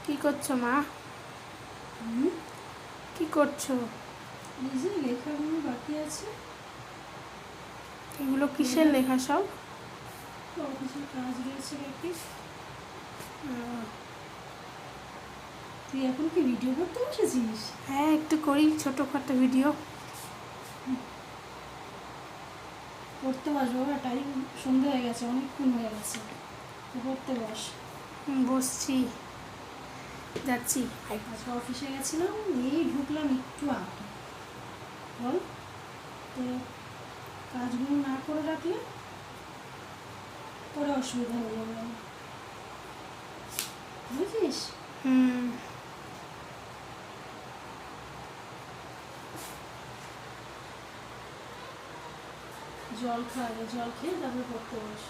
কি করছো মা? কি করছো? এই যে লেখাগুলো বাকি আছে। এগুলো কিসের লেখা সব? অফিসের কাজ রয়েছে বাকি। তুই এখন কি ভিডিও করতে বসেছিস? হ্যাঁ, একটু করি ছোটোখাটো ভিডিও। পড়তে বস বাবা, টাইম সন্ধে হয়ে গেছে, অনেকক্ষণ হয়ে গেছে, তো পড়তে বস। বসছি, যাচ্ছি। আজকে অফিসে গেছিলাম, এই ঢুকলাম একটু আগে। বল, তো কাজগুলো না করে রাখলে পরে অসুবিধা হয়ে যাবে, বুঝিস? হুম। জল খা আগে, জল খেয়ে তারপরে পড়তে বস।